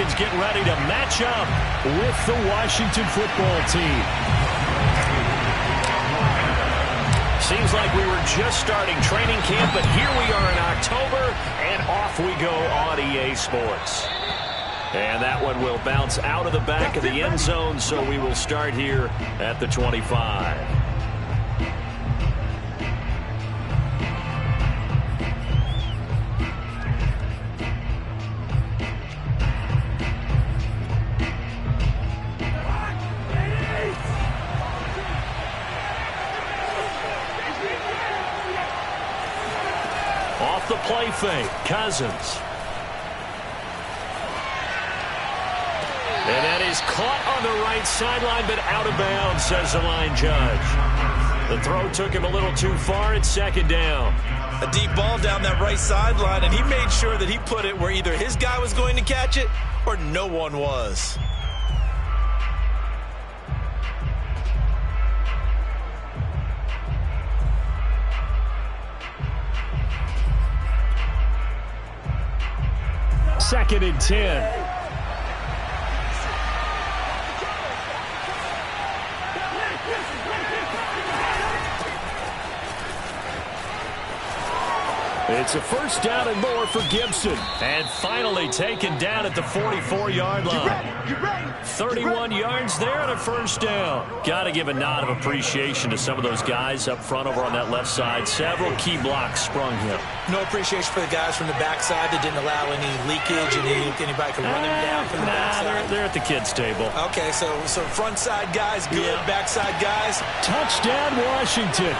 Falcons get ready to match up with the Washington football team. Seems like we were just starting training camp, but here we are in October, and off we go on EA Sports. And that one will bounce out of the back of the end zone, so we will start here at the 25. Off the play fake, Cousins. And that is caught on the right sideline, but out of bounds, says the line judge. The throw took him a little too far. It's second down. A deep ball down that right sideline, and he made sure that he put it where either his guy was going to catch it or no one was. Second and 10. It's a first down and more for Gibson. And finally taken down at the 44-yard line. 31 yards there and a first down. Got to give a nod of appreciation to some of those guys up front over on that left side. Several key blocks sprung here. No appreciation for the guys from the backside that didn't allow any leakage and anybody could run them down from the backside. They're at the kids' table. Okay, so front side guys good, backside guys. Touchdown, Washington.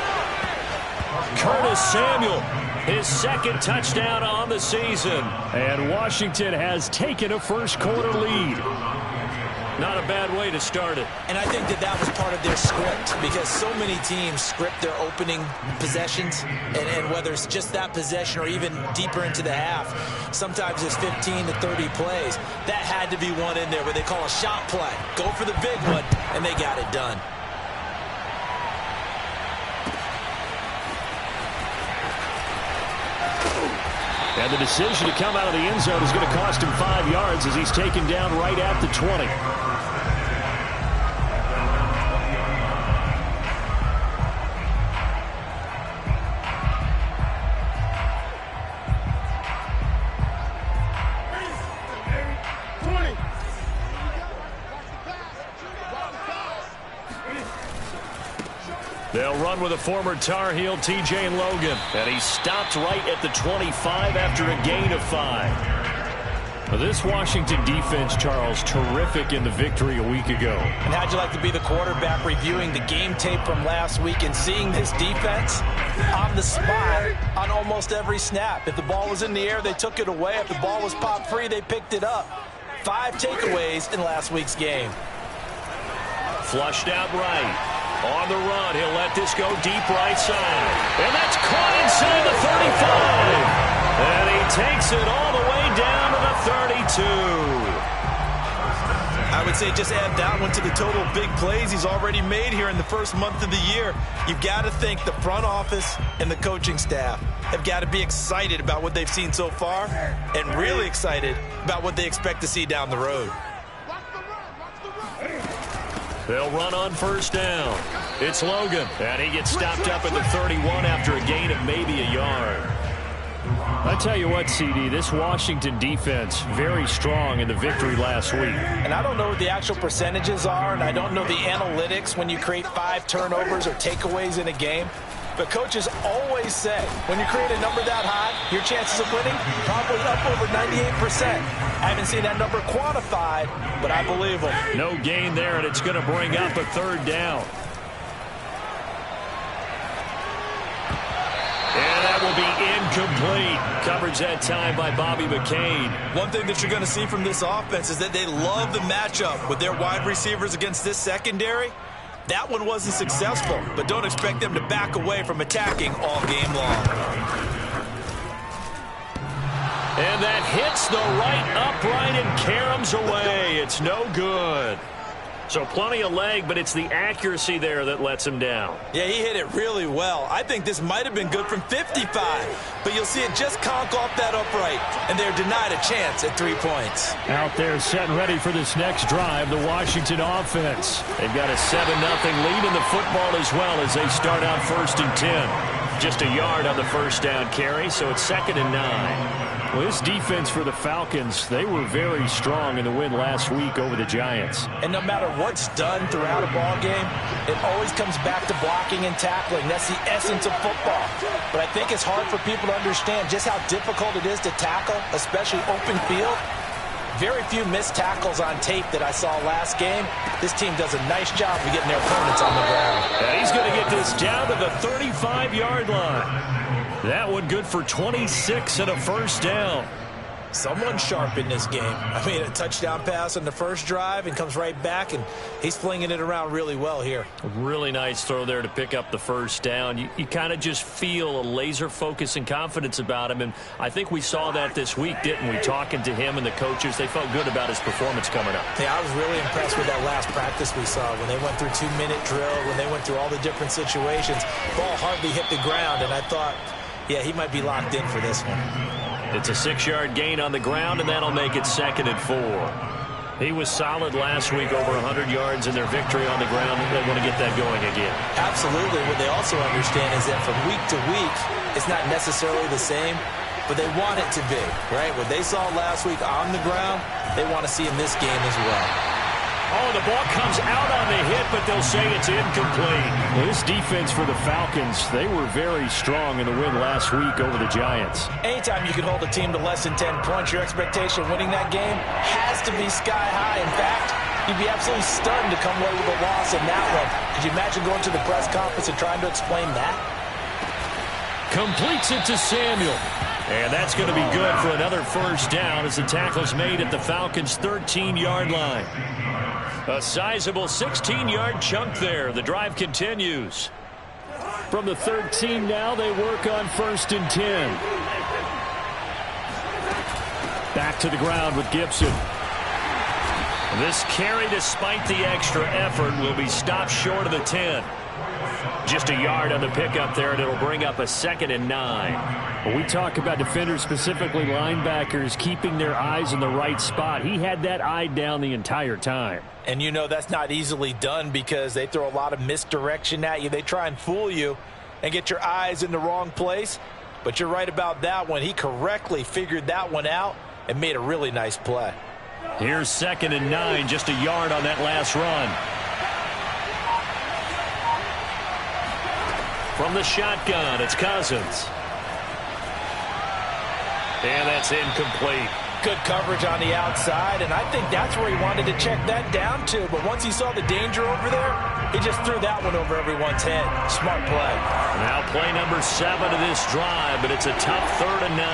Curtis Samuel. His second touchdown on the season. And Washington has taken a first-quarter lead. Not a bad way to start it. And I think that was part of their script, because so many teams script their opening possessions, and whether it's just that possession or even deeper into the half, sometimes it's 15 to 30 plays. That had to be one in there where they call a shot play. Go for the big one, and they got it done. And the decision to come out of the end zone is going to cost him 5 yards as he's taken down right at the 20. They'll run with a former Tar Heel, T.J. Logan. And he stopped right at the 25 after a gain of 5. This Washington defense, Charles, terrific in the victory a week ago. And how'd you like to be the quarterback reviewing the game tape from last week and seeing this defense on the spot on almost every snap? If the ball was in the air, they took it away. If the ball was popped free, they picked it up. 5 takeaways in last week's game. Flushed out right. On the run, he'll let this go deep right side. And that's caught inside the 35. And he takes it all the way down to the 32. I would say just add that one to the total big plays he's already made here in the first month of the year. You've got to think the front office and the coaching staff have got to be excited about what they've seen so far and really excited about what they expect to see down the road. They'll run on first down. It's Logan, and he gets stopped up at the 31 after a gain of maybe a yard. I tell you what, CD, this Washington defense, very strong in the victory last week. And I don't know what the actual percentages are, and I don't know the analytics when you create 5 turnovers or takeaways in a game. But coaches always say, when you create a number that high, your chances of winning probably up over 98%. I haven't seen that number quantified, but I believe them. No gain there, and it's going to bring up a third down. And that will be incomplete. Coverage that time by Bobby McCain. One thing that you're going to see from this offense is that they love the matchup with their wide receivers against this secondary. That one wasn't successful, but don't expect them to back away from attacking all game long. And that hits the right upright and caroms away. It's no good. So plenty of leg, but it's the accuracy there that lets him down. Yeah, he hit it really well. I think this might have been good from 55, but you'll see it just conk off that upright, and they're denied a chance at 3 points. Out there set and ready for this next drive, the Washington offense. They've got a 7-0 lead in the football as well as they start out 1st and 10. Just a yard on the first down carry, so it's 2nd and 9. Well, this defense for the Falcons, they were very strong in the win last week over the Giants. And no matter what's done throughout a ball game, it always comes back to blocking and tackling. That's the essence of football. But I think it's hard for people to understand just how difficult it is to tackle, especially open field. Very few missed tackles on tape that I saw last game. This team does a nice job of getting their opponents on the ground. And he's going to get this down to the 35-yard line. That one good for 26 and a first down. Someone sharp in this game. I mean, a touchdown pass on the first drive and comes right back, and he's flinging it around really well here. Really nice throw there to pick up the first down. You kind of just feel a laser focus and confidence about him, and I think we saw that this week, didn't we? Talking to him and the coaches, they felt good about his performance coming up. Yeah, I was really impressed with that last practice we saw when they went through 2-minute drill, when they went through all the different situations. Ball hardly hit the ground, and I thought, yeah, he might be locked in for this one. It's a 6-yard gain on the ground, and that'll make it 2nd and 4. He was solid last week, over 100 yards in their victory on the ground. They want to get that going again. Absolutely. What they also understand is that from week to week, it's not necessarily the same, but they want it to be, right? What they saw last week on the ground, they want to see in this game as well. Oh, the ball comes out on the hit, but they'll say it's incomplete. This defense for the Falcons, they were very strong in the win last week over the Giants. Anytime you can hold a team to less than 10 points, your expectation of winning that game has to be sky high. In fact, you'd be absolutely stunned to come away with a loss in that one. Could you imagine going to the press conference and trying to explain that? Completes it to Samuel. And that's going to be good for another first down as the tackle's made at the Falcons' 13-yard line. A sizable 16-yard chunk there. The drive continues. From the 13 now, they work on 1st and 10. Back to the ground with Gibson. This carry, despite the extra effort, will be stopped short of the 10. Just a yard on the pickup there, and it'll bring up a 2nd and 9. When we talk about defenders, specifically linebackers, keeping their eyes in the right spot, he had that eye down the entire time. And you know that's not easily done because they throw a lot of misdirection at you. They try and fool you and get your eyes in the wrong place. But you're right about that one. He correctly figured that one out and made a really nice play. Here's 2nd and 9, just a yard on that last run. From the shotgun, it's Cousins. And that's incomplete. Good coverage on the outside, and I think that's where he wanted to check that down to. But once he saw the danger over there, he just threw that one over everyone's head. Smart play. Now play number 7 of this drive, but it's a tough 3rd and 9.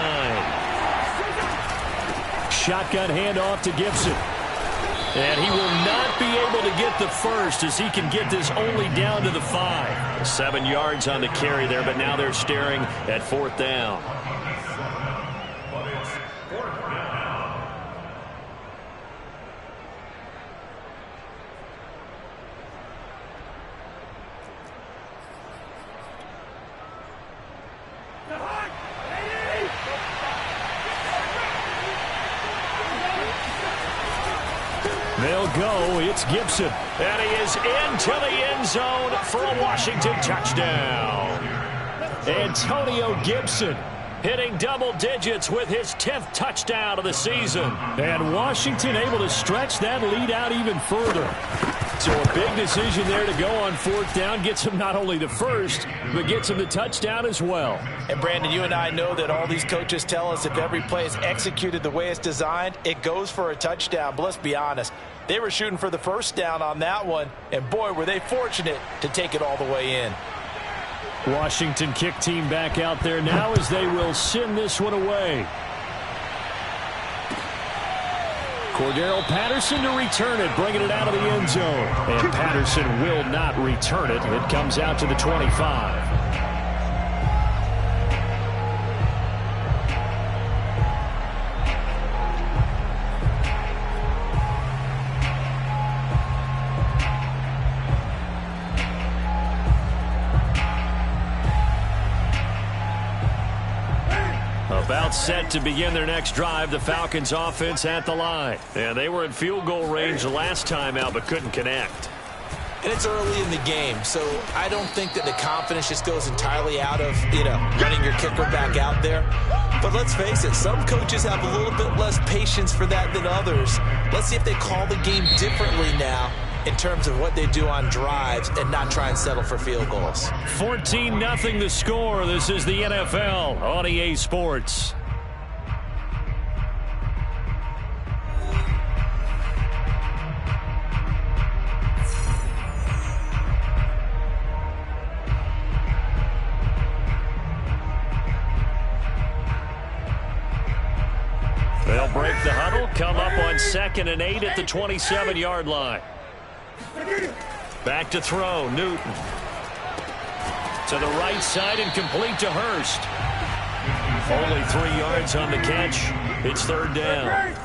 Shotgun handoff to Gibson. And he will not be able to get the first as he can get this only down to the 5. 7 yards on the carry there, but now they're staring at 4th down. They'll go. It's Gibson. And he is into the end zone for a Washington touchdown. Antonio Gibson hitting double digits with his 10th touchdown of the season. And Washington able to stretch that lead out even further. So a big decision there to go on 4th down. Gets him not only the first, but gets him the touchdown as well. And Brandon, you and I know that all these coaches tell us if every play is executed the way it's designed, it goes for a touchdown. But let's be honest, they were shooting for the first down on that one, and boy, were they fortunate to take it all the way in. Washington kick team back out there now as they will send this one away. Cordero Patterson to return it, bringing it out of the end zone. And Patterson will not return it. It comes out to the 25. timeout set to begin their next drive. The Falcons offense at the line. And they were in field goal range the last time out, but couldn't connect. And it's early in the game, so I don't think that the confidence just goes entirely out of, running your kicker back out there. But let's face it, some coaches have a little bit less patience for that than others. Let's see if they call the game differently now in terms of what they do on drives and not try and settle for field goals. 14-0 the score. This is the NFL on EA Sports. They'll break the huddle, come up on 2nd and 8 at the 27-yard line. Back to throw, Newton. To the right side and complete to Hurst. Only 3 yards on the catch. It's 3rd down.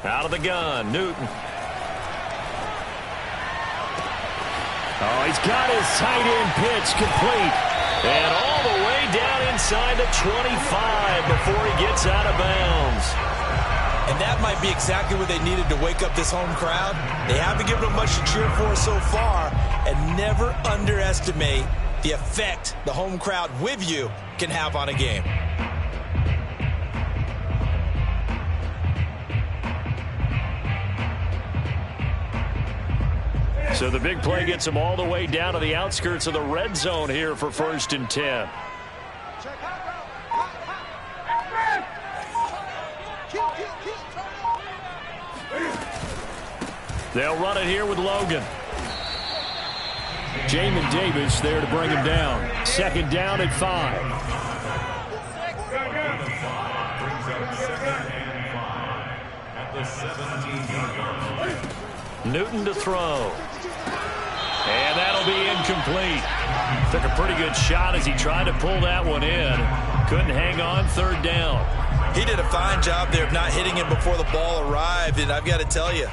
Out of the gun, Newton. Oh, he's got his tight end pitch complete. And all the way down inside the 25 before he gets out of bounds. And that might be exactly what they needed to wake up this home crowd. They haven't given them much to cheer for so far. And never underestimate the effect the home crowd with you can have on a game. So the big play gets them all the way down to the outskirts of the red zone here for 1st and 10. They'll run it here with Logan. Jamin Davis there to bring him down. 2nd down at 5. Newton to throw. And that'll be incomplete. Took a pretty good shot as he tried to pull that one in. Couldn't hang on. 3rd down. He did a fine job there of not hitting him before the ball arrived. And I've got to tell you,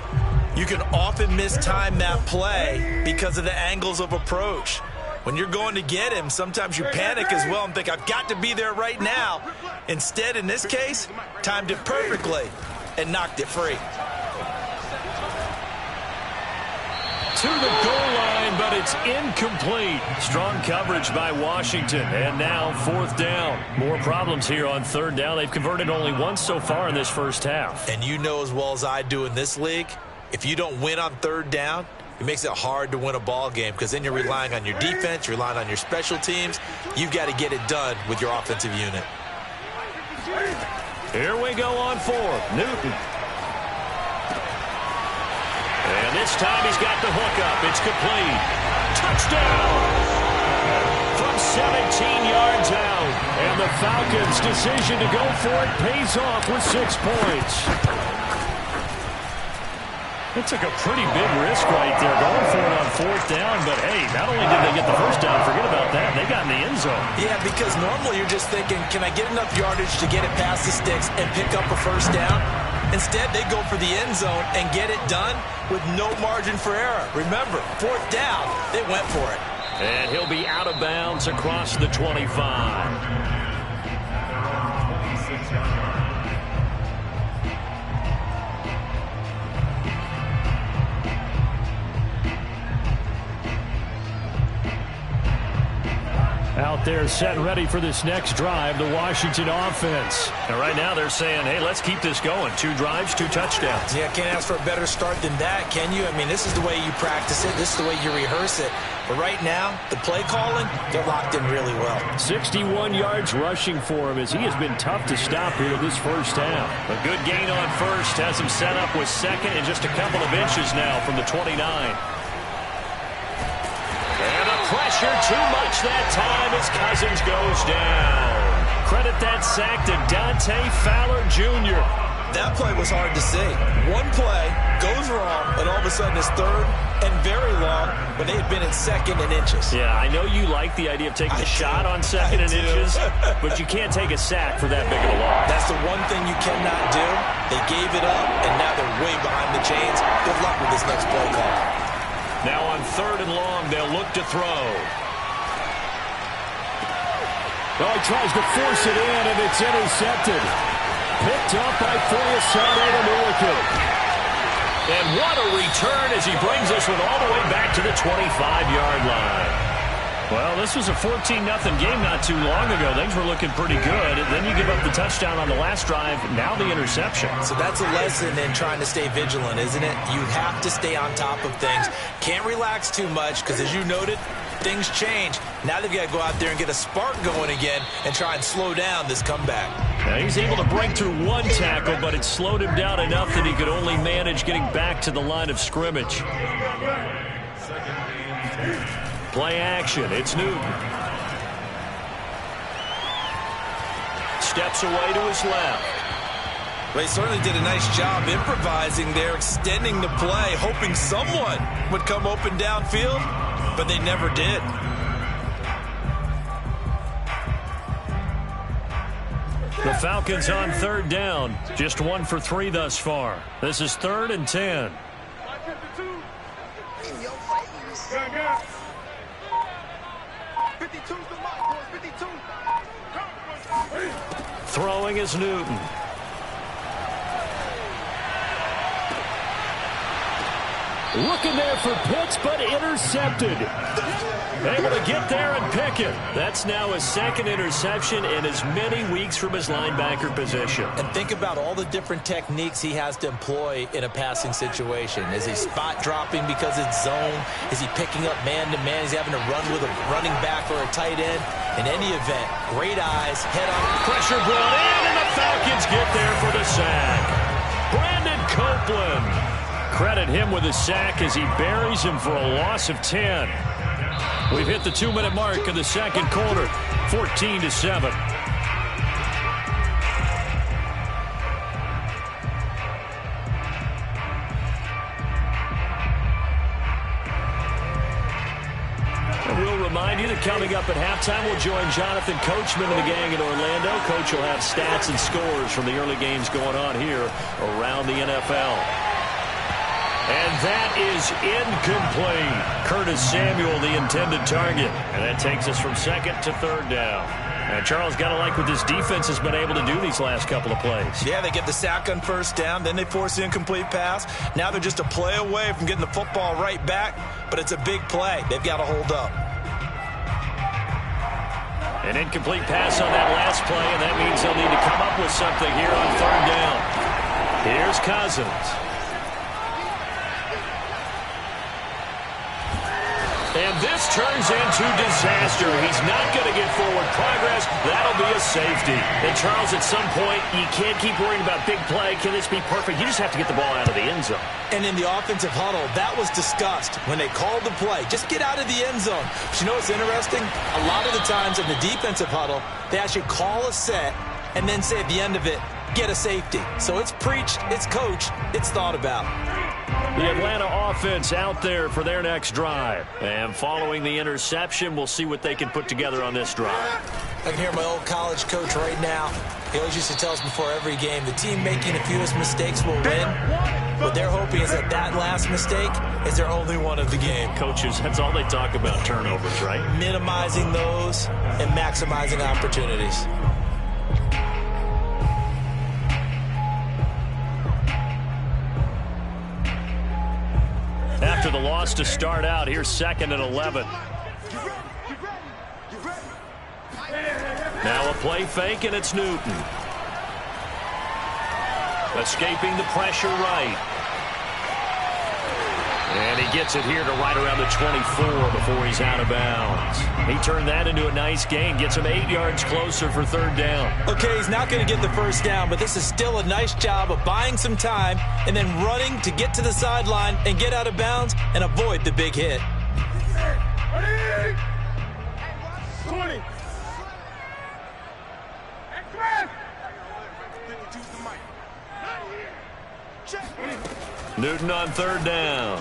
you can often mistime that play because of the angles of approach. When you're going to get him, sometimes you panic as well and think, I've got to be there right now. Instead, in this case, timed it perfectly and knocked it free. To the goal line, but it's incomplete. Strong coverage by Washington. And now 4th down. More problems here on 3rd down. They've converted only once so far in this first half. And you know as well as I do in this league, if you don't win on 3rd down, it makes it hard to win a ball game because then you're relying on your defense, you're relying on your special teams. You've got to get it done with your offensive unit. Here we go on 4th. Newton. And this time he's got the hook up. It's complete. Touchdown! From 17 yards out. And the Falcons' decision to go for it pays off with 6 points. It took a pretty big risk right there going for it on 4th down. But, hey, not only did they get the first down, forget about that, they got in the end zone. Yeah, because normally you're just thinking, can I get enough yardage to get it past the sticks and pick up a first down? Instead, they go for the end zone and get it done with no margin for error. Remember, 4th down, they went for it. And he'll be out of bounds across the 25. Out there set and ready for this next drive, the Washington offense. And right now they're saying, hey, let's keep this going. 2 drives, 2 touchdowns. Yeah, can't ask for a better start than that, can you? I mean, this is the way you practice it. This is the way you rehearse it. But right now, the play calling, they're locked in really well. 61 yards rushing for him as he has been tough to stop here this first half. A good gain on 1st has him set up with 2nd and just a couple of inches now from the 29. Pressure too much that time as Cousins goes down. Credit that sack to Dante Fowler Jr. That play was hard to see. One play goes wrong, and all of a sudden it's 3rd and very long when they had been in 2nd and inches. Yeah, I know you like the idea of taking a shot on 2nd and inches, but you can't take a sack for that big of a loss. That's the one thing you cannot do. They gave it up, and now they're way behind the chains. Good luck with this next play call. Now on 3rd and long, they'll look to throw. Well, he tries to force it in, and it's intercepted. Picked up by Foyesade, the American. And what a return as he brings us all the way back to the 25-yard line. Well, this was a 14-0 game not too long ago. Things were looking pretty good. Then you give up the touchdown on the last drive. Now the interception. So that's a lesson in trying to stay vigilant, isn't it? You have to stay on top of things. Can't relax too much because, as you noted, things change. Now they've got to go out there and get a spark going again and try and slow down this comeback. Now he's able to break through one tackle, but it slowed him down enough that he could only manage getting back to the line of scrimmage. Play action. It's Newton. Steps away to his left. They certainly did a nice job improvising there, extending the play, hoping someone would come open downfield, but they never did. The Falcons on 3rd down. Just 1 for 3 thus far. This is 3rd and 10. Throwing is Newton. Looking there for Pitts, but intercepted. Able to get there and pick it. That's now his 2nd interception in as many weeks from his linebacker position. And think about all the different techniques he has to employ in a passing situation. Is he spot dropping because it's zone? Is he picking up man-to-man? Is he having to run with a running back or a tight end? In any event, great eyes, head on. Pressure brought in, and the Falcons get there for the sack. Brandon Copeland. Credit him with a sack as he buries him for a loss of 10. We've hit the 2-minute mark in the 2nd quarter, 14-7. And we'll remind you that coming up at halftime, we'll join Jonathan Coachman and the gang in Orlando. Coach will have stats and scores from the early games going on here around the NFL. And that is incomplete. Curtis Samuel, the intended target. And that takes us from 2nd to 3rd down. And Charles, got to like what this defense has been able to do these last couple of plays. Yeah, they get the sack on 1st down, then they force the incomplete pass. Now they're just a play away from getting the football right back, but it's a big play. They've got to hold up. An incomplete pass on that last play, and that means they'll need to come up with something here on 3rd down. Here's Cousins. And this turns into disaster. He's not going to get forward progress. That'll be a safety. And, Charles, at some point, you can't keep worrying about big play. Can this be perfect? You just have to get the ball out of the end zone. And in the offensive huddle, that was discussed when they called the play. Just get out of the end zone. But you know what's interesting? A lot of the times in the defensive huddle, they actually call a set and then say at the end of it, get a safety. So it's preached, it's coached, it's thought about. The Atlanta offense out there for their next drive. And following the interception, we'll see what they can put together on this drive. I can hear my old college coach right now. He always used to tell us before every game, the team making the fewest mistakes will win. What they're hoping is that that last mistake is their only one of the game. Coaches, that's all they talk about, turnovers, right? Minimizing those and maximizing opportunities. After the loss to start out, here's 2nd and 11. Now a play fake, and it's Newton. Escaping the pressure right. And he gets it here to right around the 24 before he's out of bounds. He turned that into a nice gain, gets him 8 yards closer for 3rd down. Okay, he's not going to get the first down, but this is still a nice job of buying some time and then running to get to the sideline and get out of bounds and avoid the big hit. 20. Newton on 3rd down.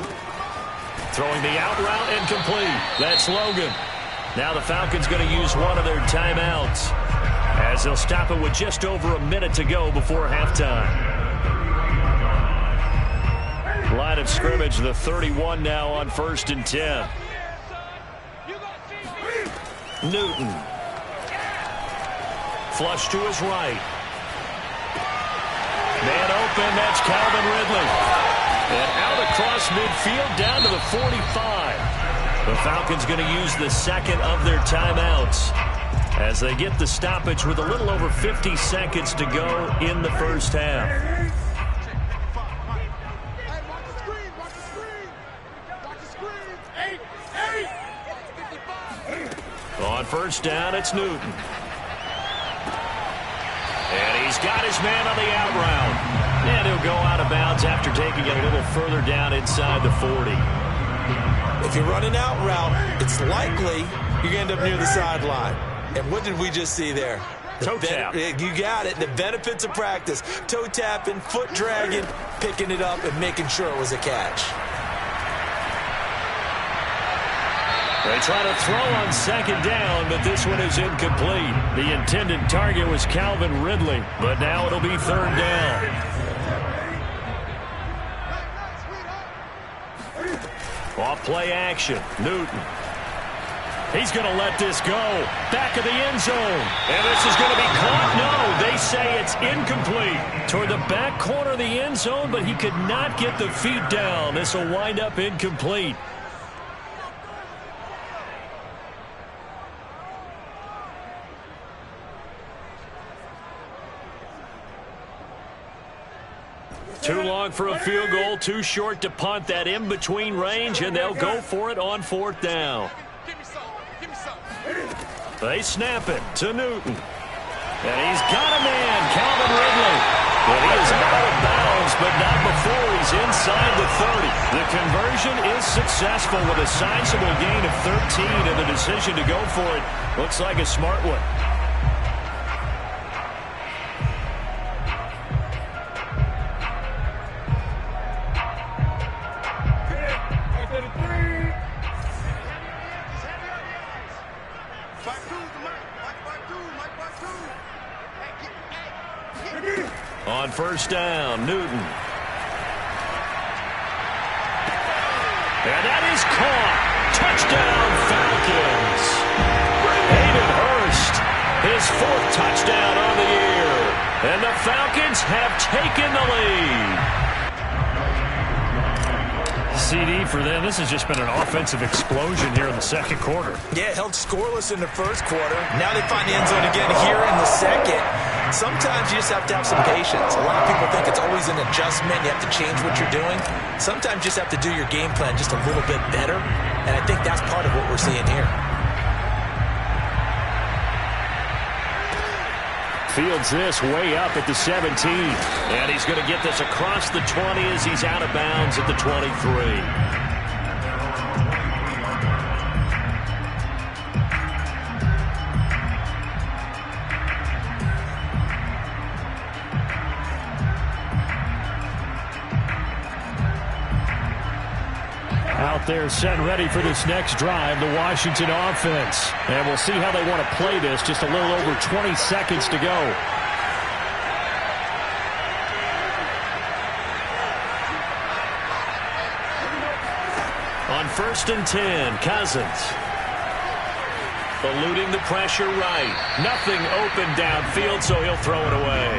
Throwing the out route and complete. That's Logan. Now the Falcons going to use one of their timeouts as they'll stop it with just over a minute to go before halftime. Line of scrimmage, the 31 now on 1st and 10. Newton. Flush to his right. Man open, that's Calvin Ridley. And out across midfield down to the 45. The Falcons going to use the second of their timeouts as they get the stoppage with a little over 50 seconds to go in the first half. On first down, it's Newton. And he's got his man on the out route. And he'll go out of bounds after taking it a little further down inside the 40. If you run an out route, it's likely you're going to end up near the sideline. And what did we just see there? Toe tap. You got it. The benefits of practice. Toe tapping, foot dragging, picking it up, and making sure it was a catch. They try to throw on second down, but this one is incomplete. The intended target was Calvin Ridley, but now it'll be third down. Off play action. Newton. He's going to let this go. Back of the end zone. And this is going to be caught. No, they say it's incomplete. Toward the back corner of the end zone, but he could not get the feet down. This will wind up incomplete. Too long for a field goal, too short to punt. That in-between range, and they'll go for it on fourth down. They snap it to Newton. And he's got a man, Calvin Ridley. But he is out of bounds, but not before he's inside the 30. The conversion is successful with a sizable gain of 13, and the decision to go for it looks like a smart one. On first down, Newton. And that is caught. Touchdown, Falcons. Hayden Hurst, his fourth touchdown on the year. And the Falcons have taken the lead. CD for them. This has just been an offensive explosion here in the second quarter. Yeah, held scoreless in the first quarter. Now they find the end zone again here in the second. Sometimes you just have to have some patience. A lot of people think it's always an adjustment. You have to change what you're doing. Sometimes you just have to do your game plan just a little bit better. And I think that's part of what we're seeing here. Fields this way up at the 17. And he's going to get this across the 20 as he's out of bounds at the 23. Out there set ready for this next drive, the Washington offense. And we'll see how they want to play this. Just a little over 20 seconds to go. On first and 10, Cousins. Eluding the pressure right. Nothing open downfield, so he'll throw it away.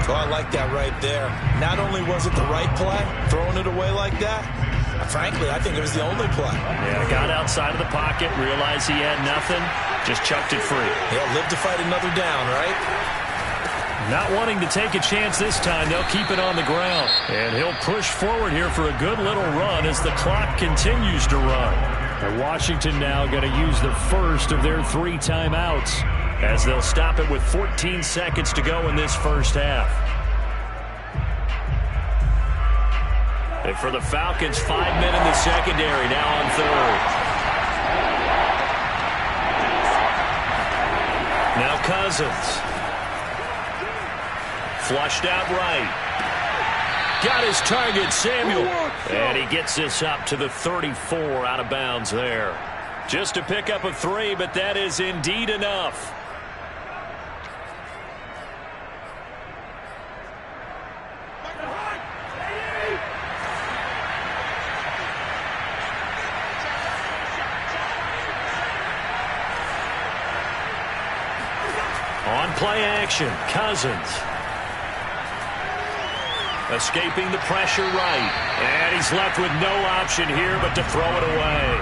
Oh, I like that right there. Not only was it the right play, throwing it away like that, frankly, I think it was the only play. Yeah, got outside of the pocket, realized he had nothing, just chucked it free. He'll live to fight another down, right? Not wanting to take a chance this time, they'll keep it on the ground. And he'll push forward here for a good little run as the clock continues to run. And Washington now going to use the first of their 3 timeouts as they'll stop it with 14 seconds to go in this first half. And for the Falcons, 5 men in the secondary, now on third. Now Cousins. Flushed out right. Got his target, Samuel. And he gets this up to the 34, out of bounds there. Just to pick up a 3, but that is indeed enough. On play action, Cousins. Escaping the pressure right. And he's left with no option here but to throw it away.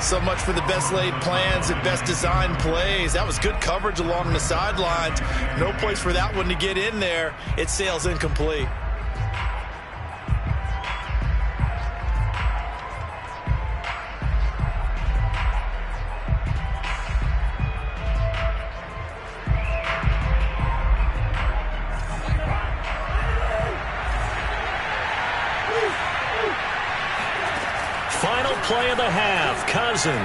So much for the best laid plans and best designed plays. That was good coverage along the sidelines. No place for that one to get in there. It sails incomplete. Final play of the half, Cousins.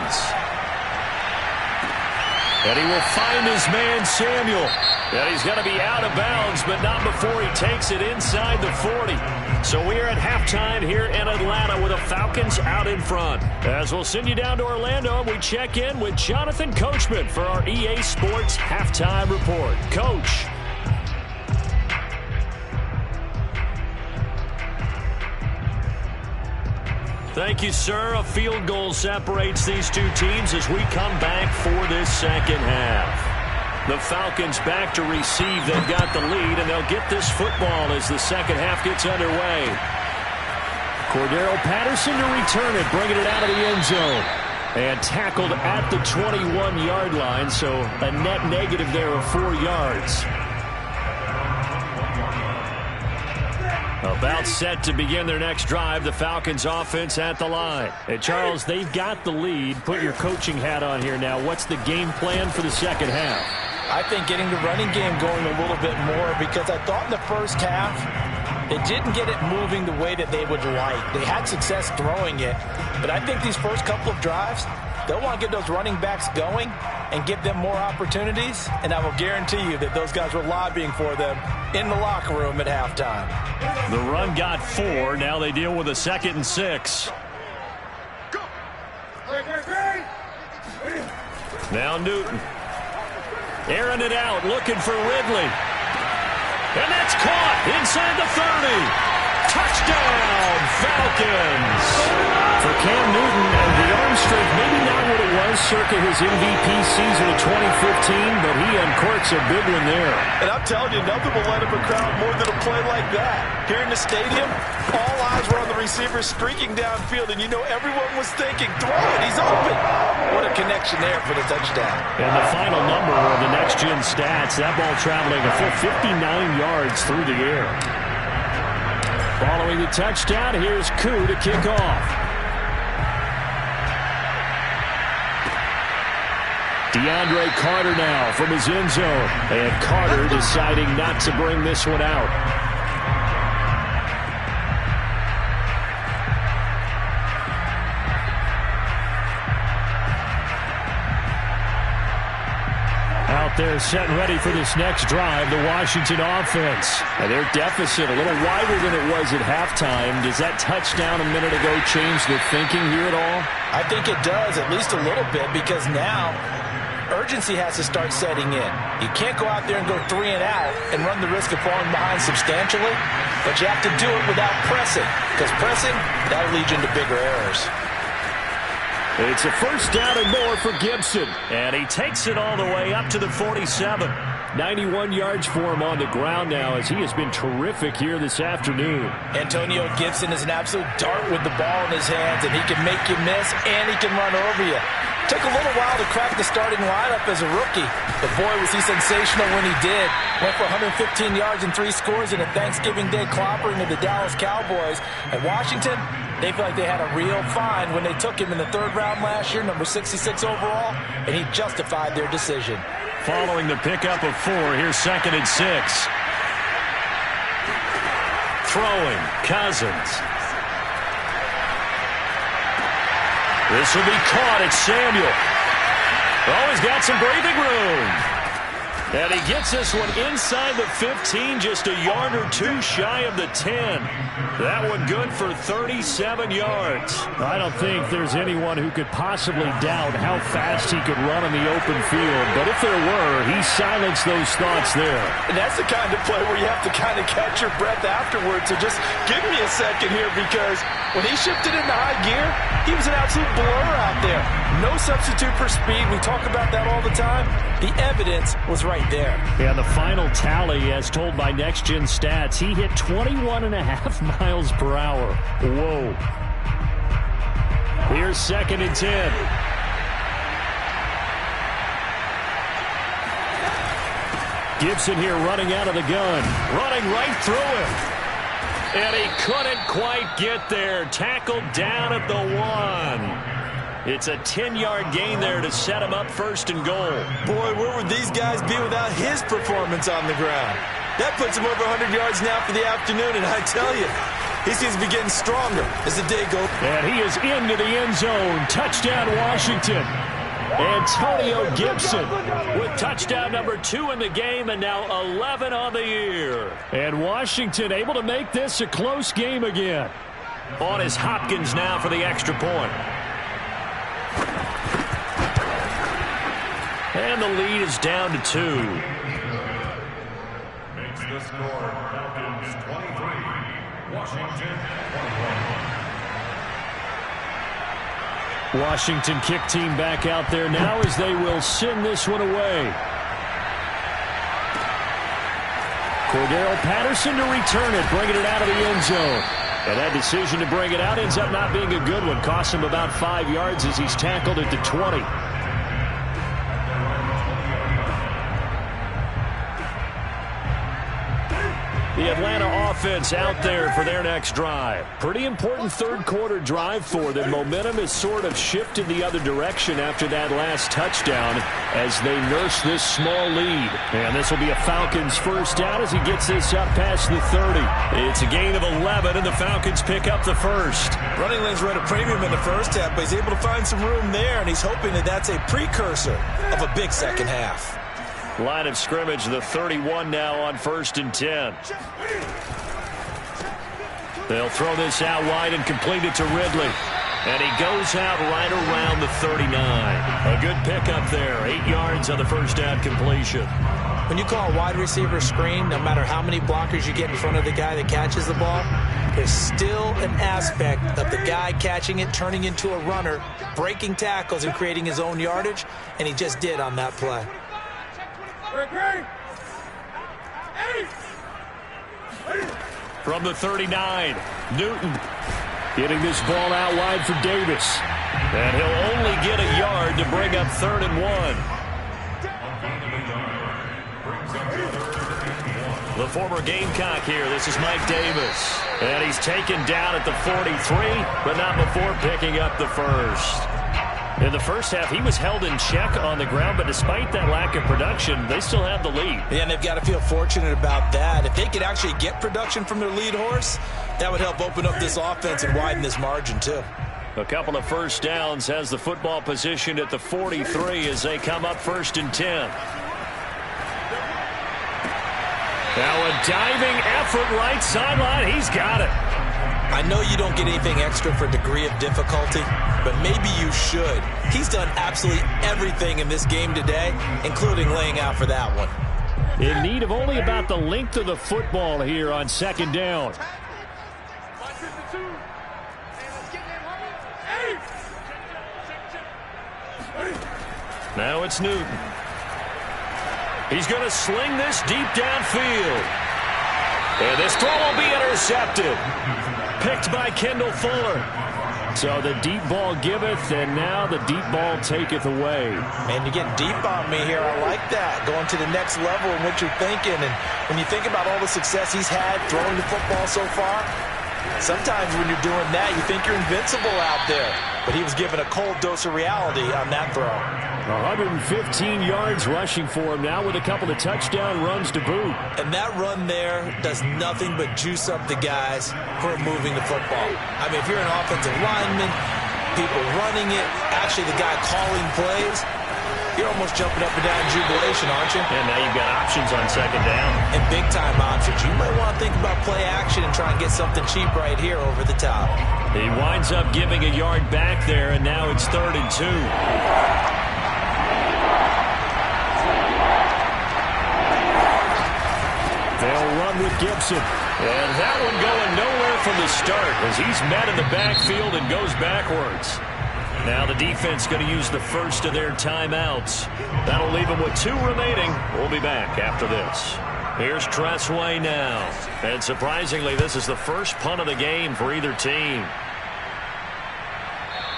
And he will find his man, Samuel. And he's going to be out of bounds, but not before he takes it inside the 40. So we are at halftime here in Atlanta with the Falcons out in front. As we'll send you down to Orlando, we check in with Jonathan Coachman for our EA Sports Halftime Report. Coach. Thank you, sir. A field goal separates these two teams as we come back for this second half. The Falcons back to receive. They've got the lead, and they'll get this football as the second half gets underway. Cordero Patterson to return it, bringing it out of the end zone. And tackled at the 21-yard line, so a net negative there of 4 yards. About set to begin their next drive, the Falcons offense at the line. And Charles, they've got the lead. Put your coaching hat on here now. What's the game plan for the second half? I think getting the running game going a little bit more, because I thought in the first half they didn't get it moving the way that they would like. They had success throwing it, but I think these first couple of drives, they'll want to get those running backs going and give them more opportunities, and I will guarantee you that those guys were lobbying for them in the locker room at halftime. The run got 4. Now they deal with a 2nd and 6. Now Newton. Airing it out, looking for Ridley. And that's caught inside the 30. Touchdown, Falcons. For Cam Newton, and the arm strength, maybe not what it was circa his MVP season of 2015, but he uncorks a big one there. And I'm telling you, nothing will light up a crowd more than a play like that. Here in the stadium, all eyes were on the receiver streaking downfield, and you know everyone was thinking, throw it, he's open. What a connection there for the touchdown. And the final number of the next-gen stats, that ball traveling a full 59 yards through the air. Following the touchdown, here's Koo to kick off. DeAndre Carter now from his end zone. And Carter deciding not to bring this one out. Out there set and ready for this next drive, the Washington offense. And their deficit a little wider than it was at halftime. Does that touchdown a minute ago change the thinking here at all? I think it does, at least a little bit, because now urgency has to start setting in. You can't go out there and go 3 and out and run the risk of falling behind substantially, but you have to do it without pressing, because pressing, that'll lead you into bigger errors. It's a first down and more for Gibson, and he takes it all the way up to the 47. 91 yards for him on the ground now, as he has been terrific here this afternoon. Antonio Gibson is an absolute dart with the ball in his hands, and he can make you miss, and he can run over you. Took a little while to crack the starting lineup as a rookie, but boy, was he sensational when he did. Went for 115 yards and 3 scores in a Thanksgiving Day clobbering of the Dallas Cowboys. At Washington, they feel like they had a real find when they took him in the 3rd round last year, number 66 overall, and he justified their decision. Following the pickup of 4, here's 2nd and 6. Throwing, Cousins. This will be caught. It's Samuel. Oh, he's got some breathing room. And he gets this one inside the 15, just a yard or 2 shy of the 10. That one good for 37 yards. I don't think there's anyone who could possibly doubt how fast he could run in the open field. But if there were, he silenced those thoughts there. And that's the kind of play where you have to kind of catch your breath afterwards. So just give me a second here, because when he shifted into high gear, he was an absolute blur out there. No substitute for speed. We talk about that all the time. The evidence was right right there. Yeah, the final tally, as told by Next Gen Stats, he hit 21.5 miles per hour. Whoa. Here's 2nd and 10. Gibson here running out of the gun. Running right through him. And he couldn't quite get there. Tackled down at the 1. It's a 10-yard gain there to set him up 1st and goal. Boy, where would these guys be without his performance on the ground? That puts him over 100 yards now for the afternoon, and I tell you, he seems to be getting stronger as the day goes. And he is into the end zone. Touchdown, Washington. Antonio Gibson with touchdown number 2 in the game, and now 11 on the year. And Washington able to make this a close game again. On is Hopkins now for the extra point. And the lead is down to 2. Makes the score Falcons 23, Washington 21. Washington kick team back out there now as they will send this one away. Cordero Patterson to return it, bringing it out of the end zone. And that decision to bring it out ends up not being a good one. Costs him about 5 yards as he's tackled at the 20. The Atlanta offense out there for their next drive. Pretty important third-quarter drive for them. Momentum has sort of shifted the other direction after that last touchdown as they nurse this small lead. And this will be a Falcons first down as he gets this up past the 30. It's a gain of 11, and the Falcons pick up the first. Running lanes were at a premium in the first half, but he's able to find some room there, and he's hoping that that's a precursor of a big second half. Line of scrimmage, the 31 now on 1st and 10. They'll throw this out wide and complete it to Ridley. And he goes out right around the 39. A good pickup there. 8 yards on the first down completion. When you call a wide receiver screen, no matter how many blockers you get in front of the guy that catches the ball, there's still an aspect of the guy catching it, turning into a runner, breaking tackles and creating his own yardage, and he just did on that play. From the 39, Newton getting this ball out wide for Davis. And he'll only get a yard to bring up 3rd and 1. The former Gamecock here. This is Mike Davis. And he's taken down at the 43, but not before picking up the first. In the first half, he was held in check on the ground, but despite that lack of production, they still have the lead. Yeah, and they've got to feel fortunate about that. If they could actually get production from their lead horse, that would help open up this offense and widen this margin, too. A couple of first downs, has the football positioned at the 43 as they come up 1st and 10. Now a diving effort right sideline. He's got it. I know you don't get anything extra for degree of difficulty, but maybe you should. He's done absolutely everything in this game today, including laying out for that one. In need of only about the length of the football here on 2nd down. Now it's Newton. He's going to sling this deep downfield. And this throw will be intercepted. Picked by Kendall Fuller. So the deep ball giveth, and now the deep ball taketh away. Man, you're getting deep on me here. I like that. Going to the next level in what you're thinking. And when you think about all the success he's had throwing the football so far, sometimes when you're doing that, you think you're invincible out there. But he was given a cold dose of reality on that throw. 115 yards rushing for him now with a couple of touchdown runs to boot. And that run there does nothing but juice up the guys who are moving the football. I mean, if you're an offensive lineman, people running it, actually the guy calling plays, you're almost jumping up and down in jubilation, aren't you? And now you've got options on 2nd down. And big-time options. You might want to think about play action and try and get something cheap right here over the top. He winds up giving a yard back there, and now it's 3rd and 2. They'll run with Gibson. And that one going nowhere from the start as he's met in the backfield and goes backwards. Now the defense going to use the first of their timeouts. That'll leave them with 2 remaining. We'll be back after this. Here's Tressway now. And surprisingly, this is the first punt of the game for either team.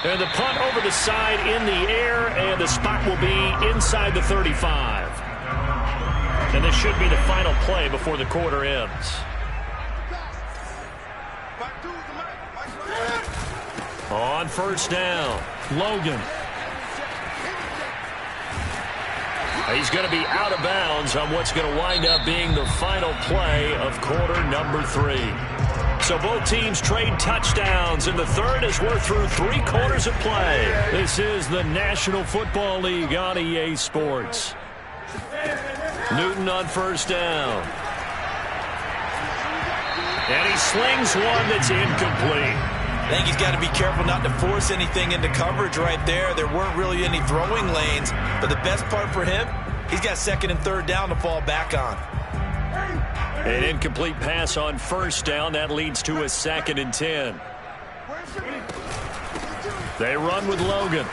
And the punt over the side in the air, and the spot will be inside the 35. And this should be the final play before the quarter ends. On first down, Logan. He's going to be out of bounds on what's going to wind up being the final play of quarter number 3. So both teams trade touchdowns, and the third as we're through 3 quarters of play. This is the National Football League on EA Sports. Newton on first down. And he slings one that's incomplete. I think he's got to be careful not to force anything into coverage right there. There weren't really any throwing lanes, but the best part for him, he's got 2nd and 3rd down to fall back on. An incomplete pass on first down. That leads to a 2nd and 10. They run with Logan.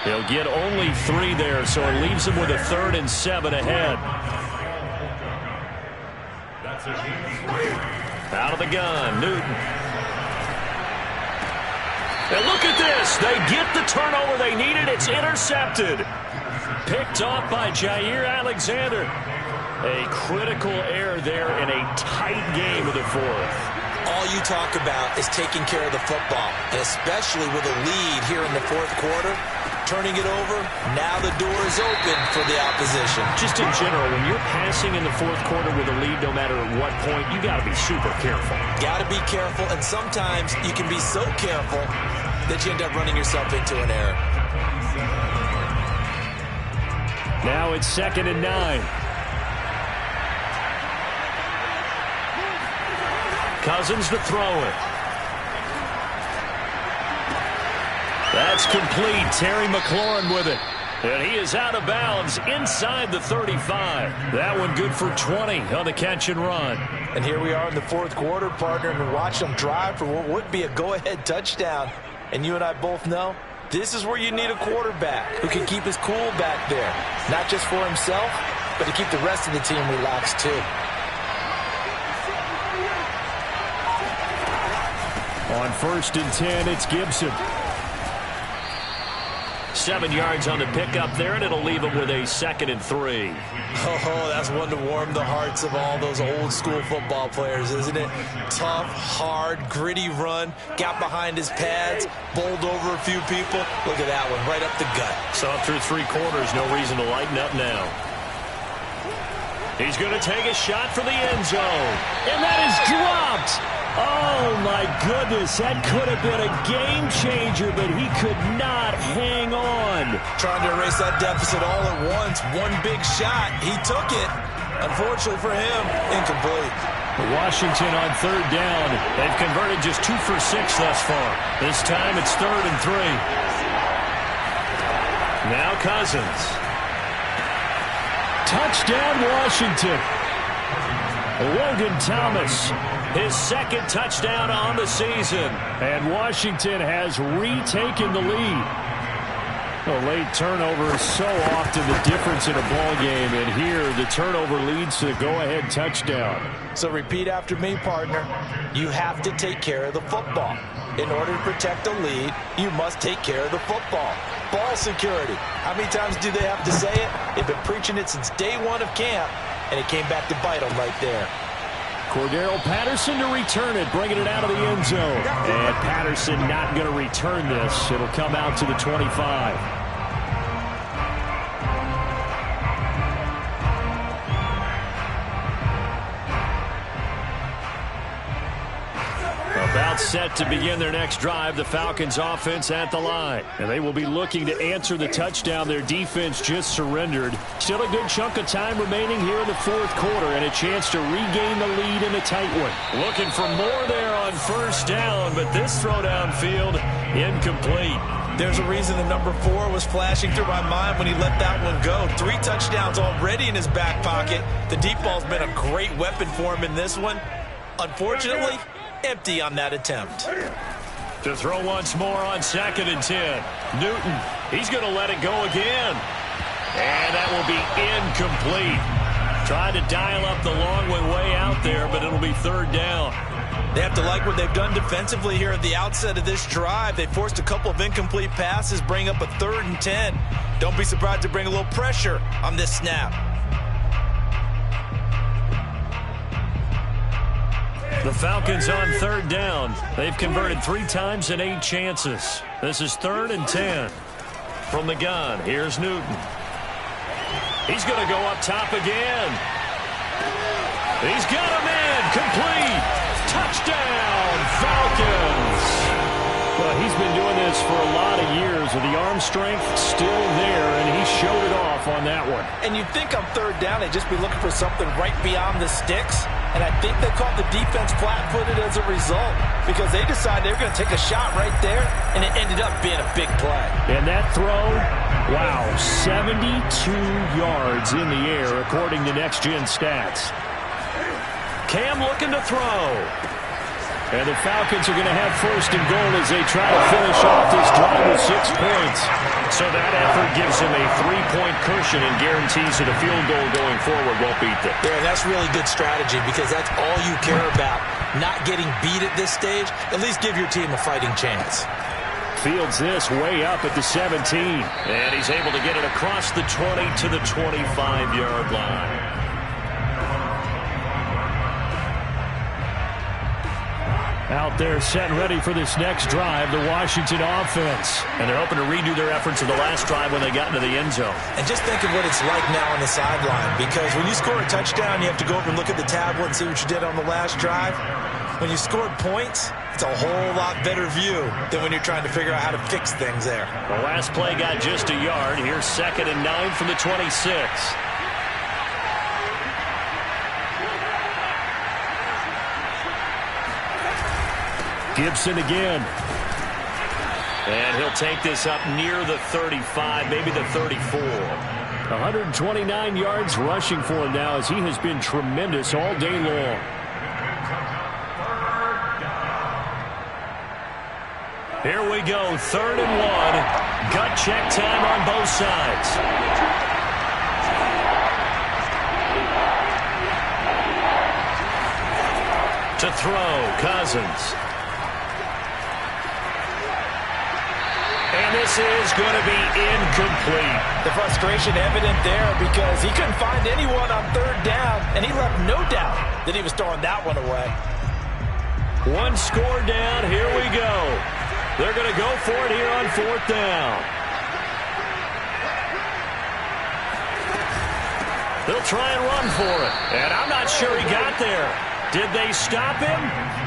He'll get only 3 there, so it leaves him with a 3rd and 7 ahead. Out of the gun, Newton. And look at this. They get the turnover they needed. It's intercepted. Picked off by Jair Alexander. A critical error there in a tight game of the 4th. All you talk about is taking care of the football, and especially with a lead here in the 4th quarter. Turning it over, now the door is open for the opposition. Just in general, when you're passing in the 4th quarter with a lead, no matter at what point, you got to be super careful. Got to be careful, and sometimes you can be so careful that you end up running yourself into an error. Now it's 2nd and 9. Cousins to throw it. That's complete. Terry McLaurin with it. And he is out of bounds inside the 35. That one good for 20 on the catch and run. And here we are in the 4th quarter, partner, and watch them drive for what would be a go-ahead touchdown. And you and I both know this is where you need a quarterback who can keep his cool back there. Not just for himself, but to keep the rest of the team relaxed too. On 1st and 10, it's Gibson. 7 yards on the pickup there, and it'll leave him with a 2nd and 3. Oh, that's one to warm the hearts of all those old-school football players, isn't it? Tough, hard, gritty run, got behind his pads, bowled over a few people. Look at that one, right up the gut. Saw through 3 quarters, no reason to lighten up now. He's going to take a shot for the end zone, and that is dropped. Oh, my goodness, that could have been a game changer, but he could not hang on. Trying to erase that deficit all at once. One big shot. He took it. Unfortunately for him, incomplete. Washington on 3rd down. They've converted just 2 for 6 thus far. This time it's 3rd and 3. Now Cousins. Touchdown, Washington. Logan Thomas. His 2nd touchdown on the season. And Washington has retaken the lead. A late turnover is so often the difference in a ball game. And here, the turnover leads to the go-ahead touchdown. So repeat after me, partner. You have to take care of the football. In order to protect a lead, you must take care of the football. Ball security. How many times do they have to say it? They've been preaching it since day 1 of camp, and it came back to bite them right there. Cordero Patterson to return it, bringing it out of the end zone. And Patterson not going to return this. It'll come out to the 25. About set to begin their next drive, the Falcons offense at the line. And they will be looking to answer the touchdown their defense just surrendered. Still a good chunk of time remaining here in the 4th quarter and a chance to regain the lead in a tight one. Looking for more there on 1st down, but this throw downfield incomplete. There's a reason the number 4 was flashing through my mind when he let that one go. 3 touchdowns already in his back pocket. The deep ball's been a great weapon for him in this one. Unfortunately, empty on that attempt. To throw once more on 2nd and 10. Newton, he's going to let it go again. And that will be incomplete. Tried to dial up the long way out there, but it'll be 3rd down. They have to like what they've done defensively here at the outset of this drive. They forced a couple of incomplete passes, bring up a 3rd and 10. Don't be surprised to bring a little pressure on this snap. The Falcons on 3rd down. They've converted 3 times in 8 chances. This is 3rd and 10. From the gun, here's Newton. He's going to go up top again. He's got him in. Complete. Touchdown, Falcons. Well, he's been doing this for a lot of years with the arm strength still there, and he showed it off on that one. And you'd think on 3rd down they'd just be looking for something right beyond the sticks. And I think they caught the defense flat-footed as a result because they decided they were going to take a shot right there, and it ended up being a big play. And that throw, wow, 72 yards in the air according to Next Gen Stats. Cam looking to throw. And the Falcons are going to have 1st and goal as they try to finish off this drive with 6 points. So that effort gives him a 3-point cushion and guarantees that a field goal going forward won't beat them. Yeah, that's really good strategy because that's all you care about. Not getting beat at this stage, at least give your team a fighting chance. Fields this way up at the 17. And he's able to get it across the 20 to the 25-yard line. Out there set and ready for this next drive, the Washington offense. And they're hoping to redo their efforts of the last drive when they got into the end zone. And just think of what it's like now on the sideline, because when you score a touchdown, you have to go over and look at the tablet and see what you did on the last drive. When you scored points, it's a whole lot better view than when you're trying to figure out how to fix things there. The last play got just a yard. Here's 2nd and 9 from the 26. Gibson again. And he'll take this up near the 35, maybe the 34. 129 yards rushing for him now as he has been tremendous all day long. Here we go, 3rd and 1. Gut check time on both sides. To throw, Cousins. And this is going to be incomplete. The frustration evident there because he couldn't find anyone on 3rd down, and he left no doubt that he was throwing that one away. 1 score down. Here we go. They're going to go for it here on 4th down. They'll try and run for it. And I'm not sure he got there. Did they stop him?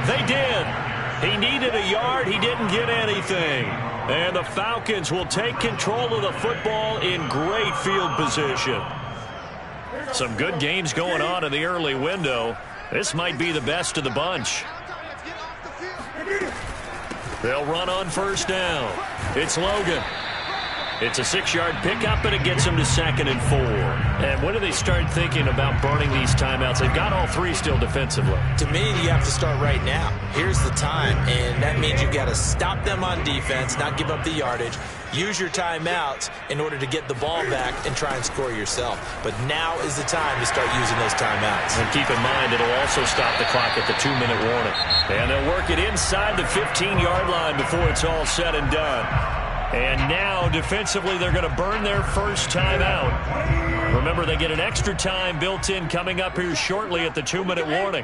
They did. He needed a yard. He didn't get anything. And the Falcons will take control of the football in great field position. Some good games going on in the early window. This might be the best of the bunch. They'll run on 1st down. It's Logan. It's a 6-yard pickup, and it gets them to 2nd and 4. And when do they start thinking about burning these timeouts? They've got all 3 still defensively. To me, you have to start right now. Here's the time, and that means you've got to stop them on defense, not give up the yardage, use your timeouts in order to get the ball back and try and score yourself. But now is the time to start using those timeouts. And keep in mind, it'll also stop the clock at the 2-minute warning. And they'll work it inside the 15-yard line before it's all said and done. And now, defensively, they're going to burn their first timeout. Remember, they get an extra time built in coming up here shortly at the 2-minute warning.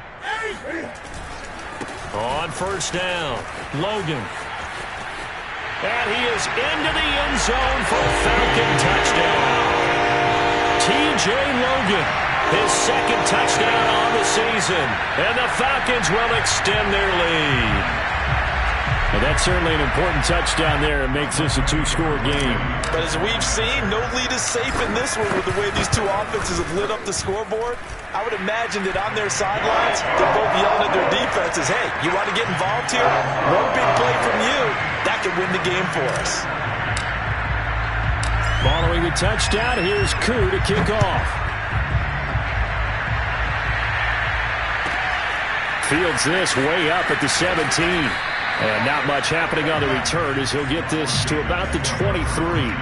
On 1st down, Logan. And he is into the end zone for a Falcon touchdown. T.J. Logan, his 2nd touchdown on the season. And the Falcons will extend their lead. Well, that's certainly an important touchdown there. It makes this a 2-score game. But as we've seen, no lead is safe in this one with the way these two offenses have lit up the scoreboard. I would imagine that on their sidelines, they're both yelling at their defenses, hey, you want to get involved here? One big play from you, that could win the game for us. Following the touchdown, here's Koo to kick off. Fields this way up at the 17. And not much happening on the return as he'll get this to about the 23.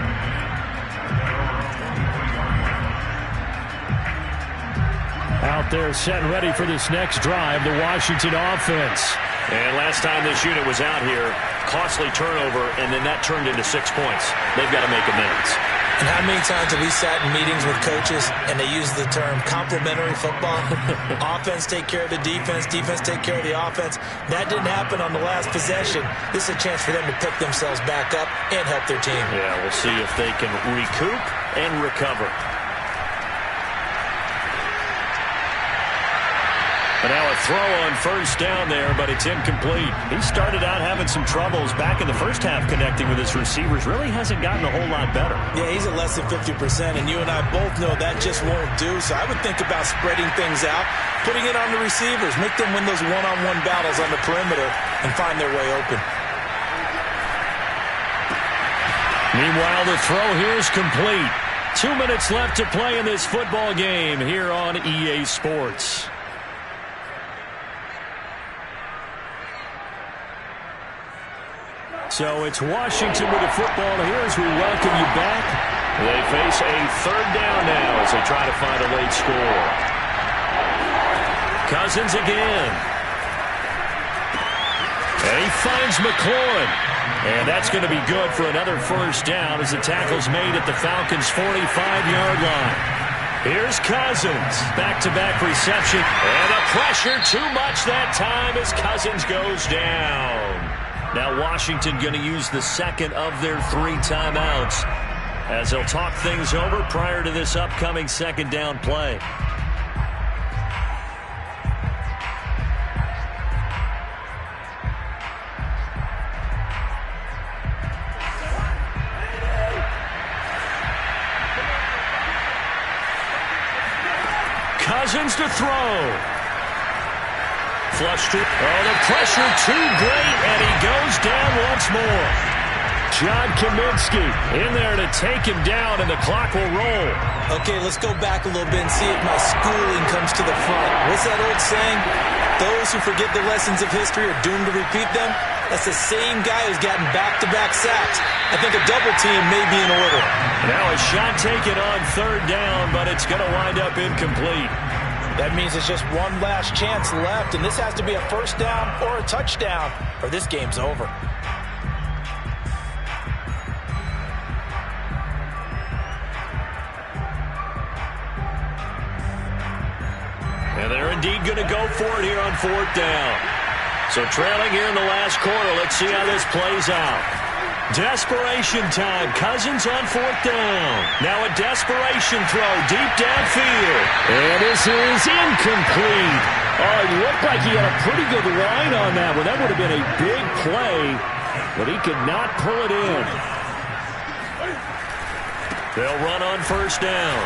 Out there set and ready for this next drive, the Washington offense. And last time this unit was out here, costly turnover, and then that turned into 6 points. They've got to make amends. And how many times have we sat in meetings with coaches and they use the term complementary football? Offense take care of the defense, defense take care of the offense. That didn't happen on the last possession. This is a chance for them to pick themselves back up and help their team. Yeah, we'll see if they can recoup and recover. But now a throw on first down there, but it's incomplete. He started out having some troubles back in the first half connecting with his receivers. Really hasn't gotten a whole lot better. Yeah, he's at less than 50%, and you and I both know that just won't do. So I would think about spreading things out, putting it on the receivers, make them win those one-on-one battles on the perimeter and find their way open. Meanwhile, the throw here is complete. 2 minutes left to play in this football game here on EA Sports. So it's Washington with the football here as we welcome you back. They face a third down now as they try to find a late score. Cousins again. And he finds McLaurin. And that's going to be good for another first down as the tackle's made at the Falcons' 45-yard line. Here's Cousins. Back-to-back reception. And the pressure too much that time as Cousins goes down. Now Washington going to use the second of their 3 timeouts as they'll talk things over prior to this upcoming second down play. Cousins to throw. Flush to, the pressure too great, and he goes down once more. John Kaminsky in there to take him down, and the clock will roll. Okay, let's go back a little bit and see if my schooling comes to the front. What's that old saying? Those who forget the lessons of history are doomed to repeat them. That's the same guy who's gotten back-to-back sacks. I think a double team may be in order. Now a shot taken on third down, but it's going to wind up incomplete. That means it's just one last chance left, and this has to be a first down or a touchdown, or this game's over. And they're indeed going to go for it here on fourth down. So trailing here in the last quarter, let's see how this plays out. Desperation time. Cousins on fourth down. Now a desperation throw deep downfield. And this is incomplete. Oh, it looked like he had a pretty good line on that one. That would have been a big play, but he could not pull it in. They'll run on first down.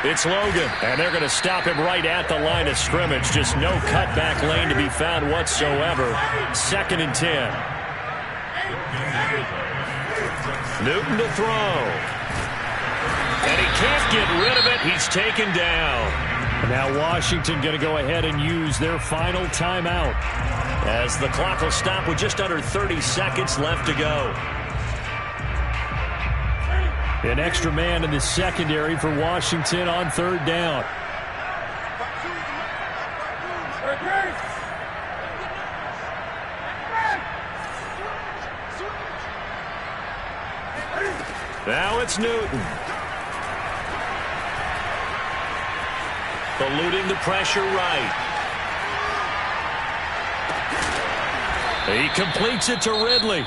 It's Logan, and they're going to stop him right at the line of scrimmage. Just no cutback lane to be found whatsoever. 2nd and 10. Newton to throw. And he can't get rid of it. He's taken down. Now Washington going to go ahead and use their final timeout as the clock will stop with just under 30 seconds left to go. An extra man in the secondary for Washington on third down. Now it's Newton. Eluding the pressure right. He completes it to Ridley.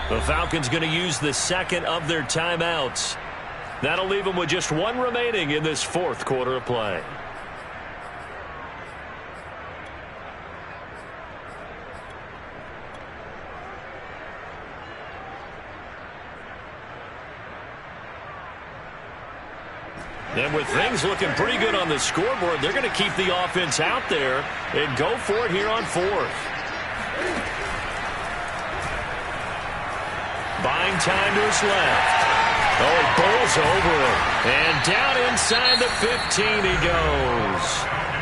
The Falcons going to use the second of their timeouts. That'll leave them with just one remaining in this fourth quarter of play. And with things looking pretty good on the scoreboard, they're going to keep the offense out there and go for it here on fourth. Buying time to his left. Oh, he bowls over it. And down inside the 15 he goes.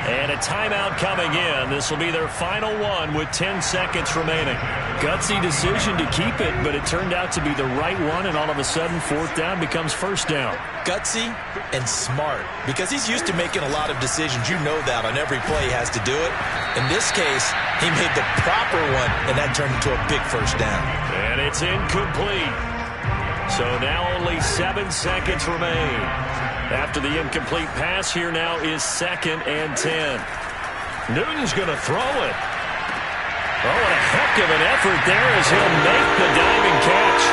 And a timeout coming in. This will be their final one with 10 seconds remaining. Gutsy decision to keep it, but it turned out to be the right one, and all of a sudden, fourth down becomes first down. Gutsy and smart, because he's used to making a lot of decisions. You know that on every play he has to do it. In this case, he made the proper one, and that turned into a big first down. And it's incomplete. So now only 7 seconds remain. After the incomplete pass, here now is 2nd and 10. Newton's going to throw it. Oh, what a heck of an effort there as he'll make the diving catch.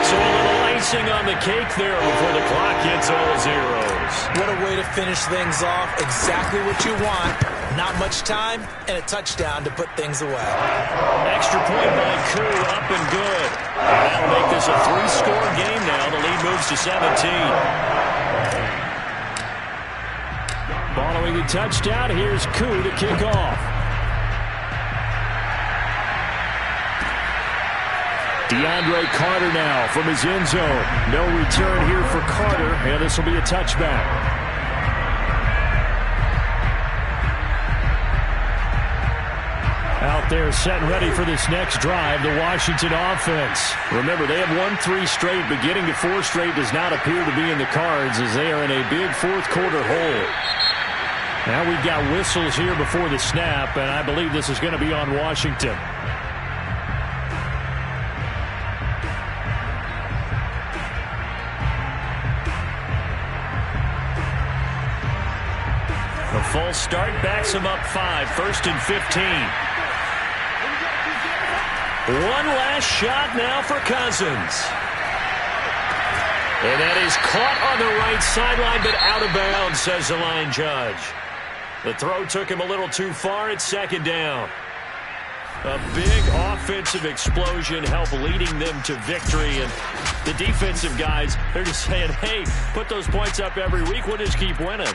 So a little icing on the cake there before the clock hits all zeros. What a way to finish things off. Exactly what you want. Not much time and a touchdown to put things away. Extra point by Koo, up and good. And that'll make this a 3-score game now. The lead moves to 17. Following the touchdown, here's Koo to kick off. DeAndre Carter now from his end zone. No return here for Carter, and this will be a touchback. Out there set and ready for this next drive, the Washington offense. Remember, they have won 3 straight, but getting to 4 straight does not appear to be in the cards as they are in a big fourth-quarter hole. Now we've got whistles here before the snap, and I believe this is going to be on Washington. The false start backs him up 5, 1st and 15. One last shot now for Cousins. And that is caught on the right sideline, but out of bounds, says the line judge. The throw took him a little too far. It's 2nd down. A big offensive explosion helped leading them to victory. And the defensive guys, they're just saying, hey, put those points up every week. We'll just keep winning.